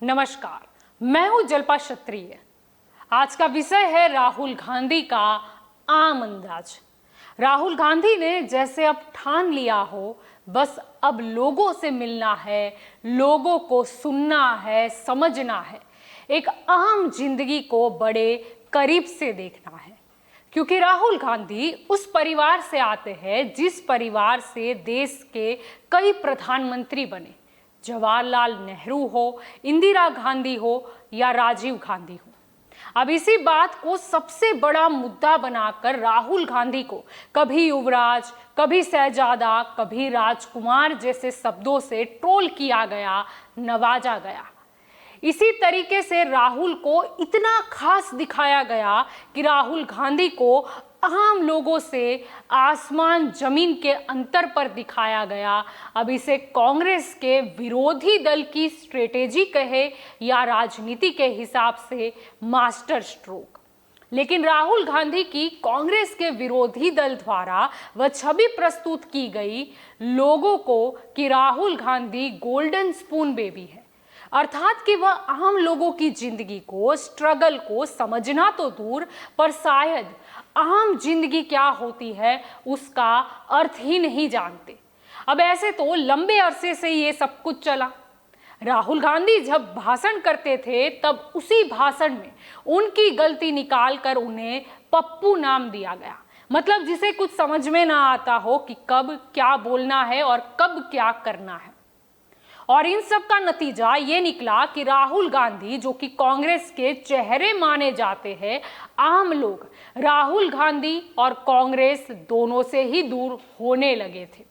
नमस्कार, मैं हूं जल्पा क्षत्रिय। आज का विषय है राहुल गांधी का आम अंदाज। राहुल गांधी ने जैसे अब ठान लिया हो, बस अब लोगों से मिलना है, लोगों को सुनना है, समझना है, एक आम जिंदगी को बड़े करीब से देखना है। क्योंकि राहुल गांधी उस परिवार से आते हैं जिस परिवार से देश के कई प्रधानमंत्री बने, जवाहरलाल नेहरू हो, इंदिरा गांधी हो या राजीव गांधी हो। अब इसी बात को सबसे बड़ा मुद्दा बनाकर राहुल गांधी को कभी युवराज, कभी शहजादा, कभी राजकुमार जैसे शब्दों से ट्रोल किया गया, नवाजा गया। इसी तरीके से राहुल को इतना खास दिखाया गया कि राहुल गांधी को आम लोगों से आसमान जमीन के अंतर पर दिखाया गया। अब इसे कांग्रेस के विरोधी दल की स्ट्रेटेजी कहे या राजनीति के हिसाब से मास्टर स्ट्रोक, लेकिन राहुल गांधी की कांग्रेस के विरोधी दल द्वारा वह छवि प्रस्तुत की गई लोगों को कि Rahul Gandhi golden spoon baby है, अर्थात कि वह आम लोगों की जिंदगी को, स्ट्रगल को समझना तो दूर पर शायद आम जिंदगी क्या होती है उसका अर्थ ही नहीं जानते। अब ऐसे तो लंबे अरसे से ये सब कुछ चला। राहुल गांधी जब भाषण करते थे तब उसी भाषण में उनकी गलती निकालकर उन्हें पप्पू नाम दिया गया, मतलब जिसे कुछ समझ में ना आता हो कि कब क्या बोलना है और कब क्या करना है। और इन सब का नतीजा ये निकला कि राहुल गांधी, जो कि कांग्रेस के चेहरे माने जाते हैं, आम लोग राहुल गांधी और कांग्रेस दोनों से ही दूर होने लगे थे।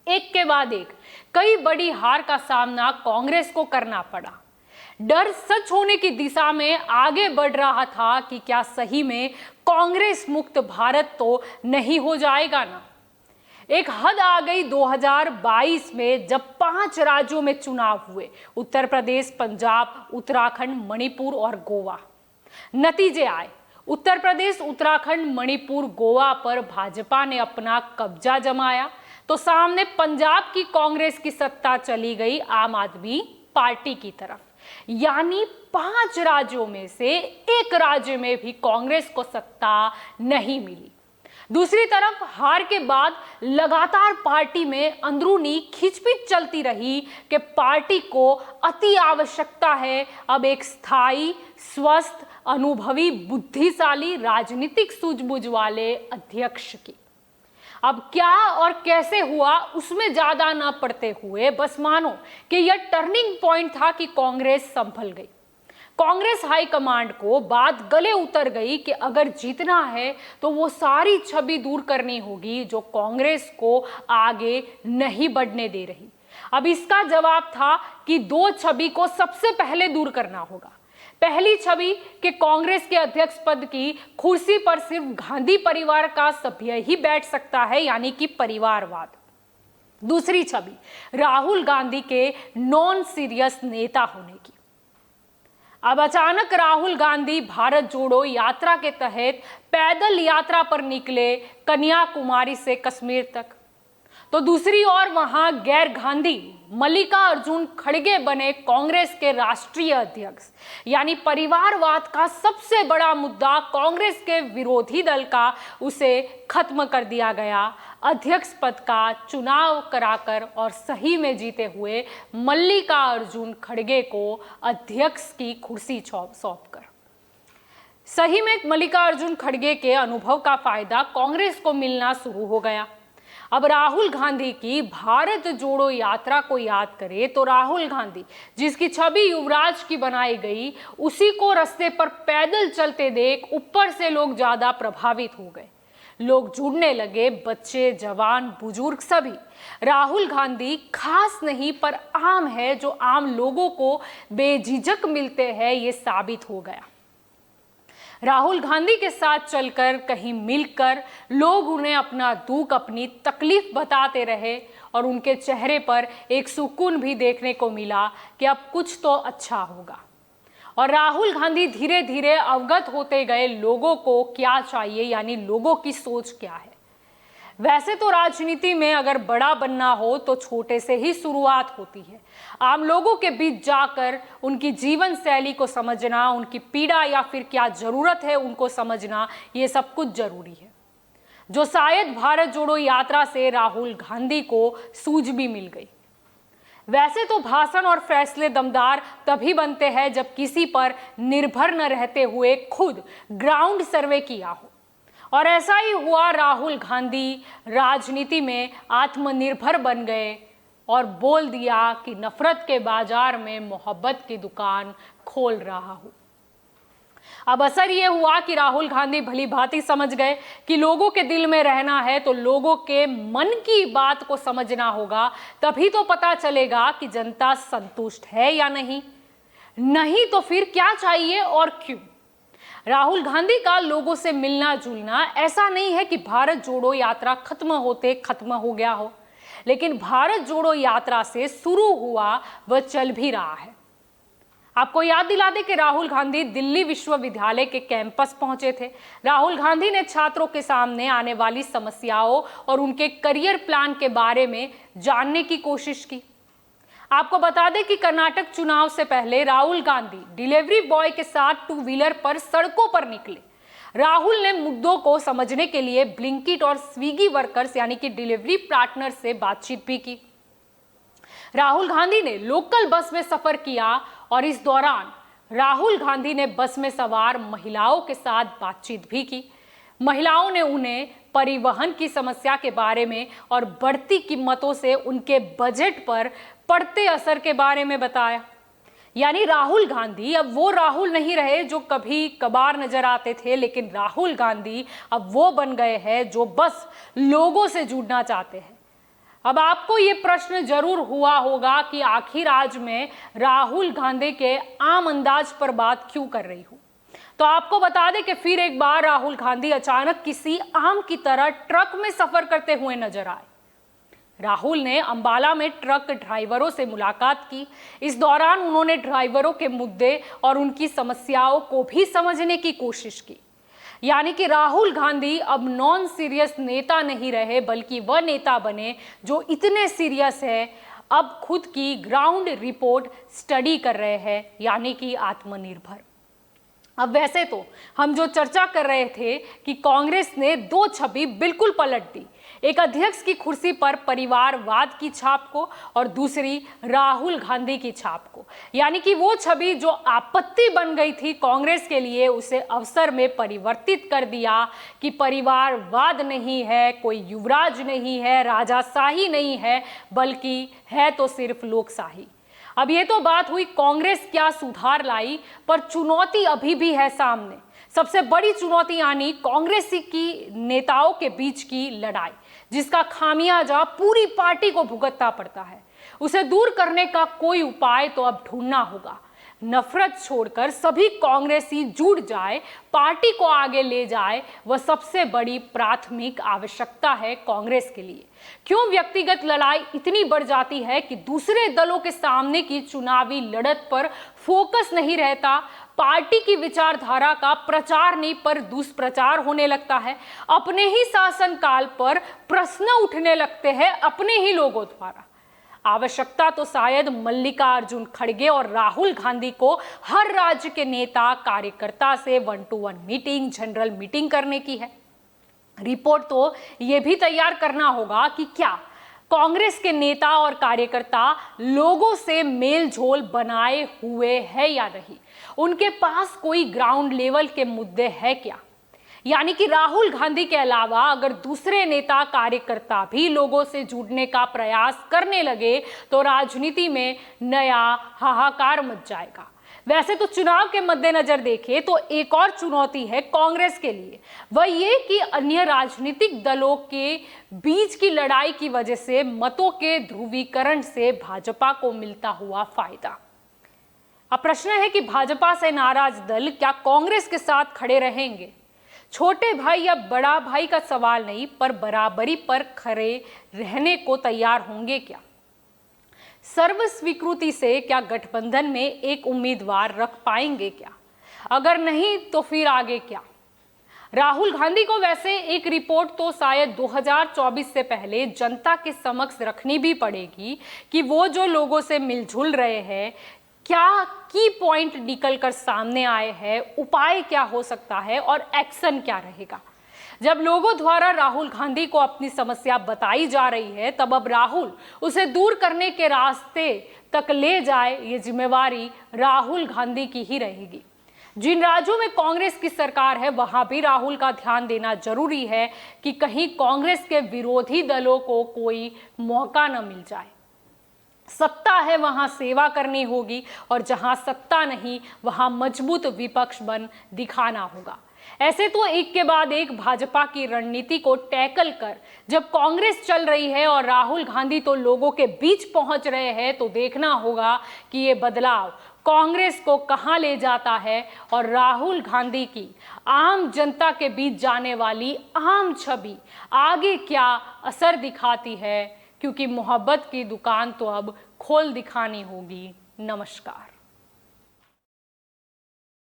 एक के बाद एक कई बड़ी हार का सामना कांग्रेस को करना पड़ा। डर सच होने की दिशा में आगे बढ़ रहा था कि क्या सही में कांग्रेस मुक्त भारत तो नहीं हो जाएगा ना। एक हद आ गई 2022 में जब 5 राज्यों में चुनाव हुए, उत्तर प्रदेश, पंजाब, उत्तराखंड, मणिपुर और गोवा। नतीजे आए, उत्तर प्रदेश, उत्तराखंड, मणिपुर, गोवा पर भाजपा ने अपना कब्जा जमाया, तो सामने पंजाब की कांग्रेस की सत्ता चली गई आम आदमी पार्टी की तरफ। यानी 5 राज्यों में से एक राज्य में भी कांग्रेस को सत्ता नहीं मिली। दूसरी तरफ हार के बाद लगातार पार्टी में अंदरूनी खिंचपिच चलती रही कि पार्टी को अति आवश्यकता है अब एक स्थायी, स्वस्थ, अनुभवी, बुद्धिशाली, राजनीतिक सूझबूझ वाले अध्यक्ष की। अब क्या और कैसे हुआ उसमें ज्यादा न पड़ते हुए बस मानो कि यह टर्निंग पॉइंट था कि कांग्रेस संभल गई। कांग्रेस हाईकमांड को बात गले उतर गई कि अगर जीतना है तो वो सारी छवि दूर करनी होगी जो कांग्रेस को आगे नहीं बढ़ने दे रही। अब इसका जवाब था कि 2 छवि को सबसे पहले दूर करना होगा। पहली छवि कि कांग्रेस के अध्यक्ष पद की कुर्सी पर सिर्फ गांधी परिवार का सभ्य ही बैठ सकता है, यानी कि परिवारवाद। दूसरी छवि राहुल गांधी के नॉन सीरियस नेता होने की। अब अचानक राहुल गांधी भारत जोड़ो यात्रा के तहत पैदल यात्रा पर निकले कन्याकुमारी से कश्मीर तक, तो दूसरी ओर वहां गैर गांधी मल्लिकार्जुन खड़गे बने कांग्रेस के राष्ट्रीय अध्यक्ष। यानी परिवारवाद का सबसे बड़ा मुद्दा कांग्रेस के विरोधी दल का, उसे खत्म कर दिया गया। अध्यक्ष पद का चुनाव कराकर और सही में जीते हुए मल्लिकार्जुन खड़गे को अध्यक्ष की कुर्सी सौंपकर सही में मल्लिकार्जुन खड़गे के अनुभव का फायदा कांग्रेस को मिलना शुरू हो गया। अब राहुल गांधी की भारत जोड़ो यात्रा को याद करें तो राहुल गांधी, जिसकी छवि युवराज की बनाई गई, उसी को रास्ते पर पैदल चलते देख ऊपर से लोग ज्यादा प्रभावित हो गए। लोग जुड़ने लगे, बच्चे, जवान, बुजुर्ग सभी। राहुल गांधी खास नहीं पर आम है, जो आम लोगों को बेझिझक मिलते हैं, ये साबित हो गया। राहुल गांधी के साथ चलकर, कहीं मिलकर लोग उन्हें अपना दुख, अपनी तकलीफ बताते रहे और उनके चेहरे पर एक सुकून भी देखने को मिला कि अब कुछ तो अच्छा होगा। और राहुल गांधी धीरे धीरे अवगत होते गए लोगों को क्या चाहिए, यानी लोगों की सोच क्या है। वैसे तो राजनीति में अगर बड़ा बनना हो तो छोटे से ही शुरुआत होती है। आम लोगों के बीच जाकर उनकी जीवन शैली को समझना, उनकी पीड़ा या फिर क्या जरूरत है उनको समझना, ये सब कुछ जरूरी है, जो शायद भारत जोड़ो यात्रा से राहुल गांधी को सूझ भी मिल गई। वैसे तो भाषण और फैसले दमदार तभी बनते हैं जब किसी पर निर्भर न रहते हुए खुद ग्राउंड सर्वे किया हो, और ऐसा ही हुआ। राहुल गांधी राजनीति में आत्मनिर्भर बन गए और बोल दिया कि नफरत के बाजार में मोहब्बत की दुकान खोल रहा हूं। अब असर यह हुआ कि राहुल गांधी भली भांति समझ गए कि लोगों के दिल में रहना है तो लोगों के मन की बात को समझना होगा, तभी तो पता चलेगा कि जनता संतुष्ट है या नहीं, नहीं तो फिर क्या चाहिए और क्यों। राहुल गांधी का लोगों से मिलना जुलना ऐसा नहीं है कि भारत जोड़ो यात्रा खत्म होते खत्म हो गया हो, लेकिन भारत जोड़ो यात्रा से शुरू हुआ वह चल भी रहा है। आपको याद दिला दे कि राहुल गांधी दिल्ली विश्वविद्यालय के कैंपस पहुंचे थे। राहुल गांधी ने छात्रों के सामने आने वाली समस्याओं और उनके करियर प्लान के बारे में जानने की कोशिश की। आपको बता दें कि कर्नाटक चुनाव से पहले राहुल गांधी डिलीवरी बॉय के साथ टू व्हीलर पर सड़कों पर निकले। राहुल ने मुद्दों को समझने के लिए ब्लिंकिट और स्विगी वर्कर्स यानी कि डिलीवरी पार्टनर से बातचीत भी की। राहुल गांधी ने लोकल बस में सफर किया और इस दौरान राहुल गांधी ने बस में सवार महिलाओं के साथ बातचीत भी की। महिलाओं ने उन्हें परिवहन की समस्या के बारे में और बढ़ती कीमतों से उनके बजट पर पड़ते असर के बारे में बताया। यानी राहुल गांधी अब वो राहुल नहीं रहे जो कभी कभार नजर आते थे, लेकिन राहुल गांधी अब वो बन गए हैं जो बस लोगों से जुड़ना चाहते हैं। अब आपको ये प्रश्न जरूर हुआ होगा कि आखिर आज मैं राहुल गांधी के आम अंदाज पर बात क्यों कर रही हूं। तो आपको बता दें कि फिर एक बार राहुल गांधी अचानक किसी आम की तरह ट्रक में सफर करते हुए नजर आए। राहुल ने अंबाला में ट्रक ड्राइवरों से मुलाकात की। इस दौरान उन्होंने ड्राइवरों के मुद्दे और उनकी समस्याओं को भी समझने की कोशिश की। यानी कि राहुल गांधी अब नॉन सीरियस नेता नहीं रहे, बल्कि वह नेता बने जो इतने सीरियस है, अब खुद की ग्राउंड रिपोर्ट स्टडी कर रहे हैं, यानी कि आत्मनिर्भर। अब वैसे तो हम जो चर्चा कर रहे थे कि कांग्रेस ने दो छवि बिल्कुल पलट दी, एक अध्यक्ष की कुर्सी पर परिवारवाद की छाप को और दूसरी राहुल गांधी की छाप को। यानी कि वो छवि जो आपत्ति बन गई थी कांग्रेस के लिए, उसे अवसर में परिवर्तित कर दिया कि परिवारवाद नहीं है, कोई युवराज नहीं है, राजाशाही नहीं है, बल्कि है तो सिर्फ लोकशाही। अब ये तो बात हुई कांग्रेस क्या सुधार लाई, पर चुनौती अभी भी है सामने। सबसे बड़ी चुनौती यानी कांग्रेस की नेताओं के बीच की लड़ाई, जिसका खामियाजा पूरी पार्टी को भुगतना पड़ता है। उसे दूर करने का कोई उपाय तो अब ढूंढना होगा। नफरत छोड़कर सभी कांग्रेसी जुट जाए, पार्टी को आगे ले जाए, वह सबसे बड़ी प्राथमिक आवश्यकता है कांग्रेस के लिए। क्यों व्यक्तिगत लड़ाई इतनी बढ़ जाती है कि दूसरे दलों के सामने की चुनावी लड़त पर फोकस नहीं रहता, पार्टी की विचारधारा का प्रचार नहीं पर दुष्प्रचार होने लगता है, अपने ही शासनकाल पर प्रश्न उठने लगते हैं अपने ही लोगों द्वारा। आवश्यकता तो शायद मल्लिकार्जुन खड़गे और राहुल गांधी को हर राज्य के नेता कार्यकर्ता से 1-to-1 मीटिंग, जनरल मीटिंग करने की है। रिपोर्ट तो यह भी तैयार करना होगा कि क्या कांग्रेस के नेता और कार्यकर्ता लोगों से मेल झोल बनाए हुए है या नहीं, उनके पास कोई ग्राउंड लेवल के मुद्दे है क्या। यानी कि राहुल गांधी के अलावा अगर दूसरे नेता कार्यकर्ता भी लोगों से जुड़ने का प्रयास करने लगे तो राजनीति में नया हाहाकार मच जाएगा। वैसे तो चुनाव के मद्देनजर देखें तो एक और चुनौती है कांग्रेस के लिए, वह ये कि अन्य राजनीतिक दलों के बीच की लड़ाई की वजह से मतों के ध्रुवीकरण से भाजपा को मिलता हुआ फायदा। अब प्रश्न है कि भाजपा से नाराज दल क्या कांग्रेस के साथ खड़े रहेंगे। छोटे भाई या बड़ा भाई का सवाल नहीं, पर बराबरी पर खड़े रहने को तैयार होंगे क्या। सर्व स्वीकृति से क्या गठबंधन में एक उम्मीदवार रख पाएंगे क्या, अगर नहीं तो फिर आगे क्या। राहुल गांधी को वैसे एक रिपोर्ट तो शायद 2024 से पहले जनता के समक्ष रखनी भी पड़ेगी कि वो जो लोगों से मिलजुल रहे हैं, क्या की पॉइंट निकल कर सामने आए हैं, उपाय क्या हो सकता है और एक्शन क्या रहेगा। जब लोगों द्वारा राहुल गांधी को अपनी समस्या बताई जा रही है, तब अब राहुल उसे दूर करने के रास्ते तक ले जाए, ये जिम्मेवारी राहुल गांधी की ही रहेगी। जिन राज्यों में कांग्रेस की सरकार है, वहां भी राहुल का ध्यान देना जरूरी है कि कहीं कांग्रेस के विरोधी दलों को कोई मौका न मिल जाए। सत्ता है वहां सेवा करनी होगी, और जहां सत्ता नहीं वहां मजबूत विपक्ष बन दिखाना होगा। ऐसे तो एक के बाद एक भाजपा की रणनीति को टैकल कर जब कांग्रेस चल रही है और राहुल गांधी तो लोगों के बीच पहुंच रहे हैं, तो देखना होगा कि ये बदलाव कांग्रेस को कहां ले जाता है और राहुल गांधी की आम जनता के बीच जाने वाली आम छवि आगे क्या असर दिखाती है, क्योंकि मोहब्बत की दुकान तो अब खोल दिखानी होगी। नमस्कार।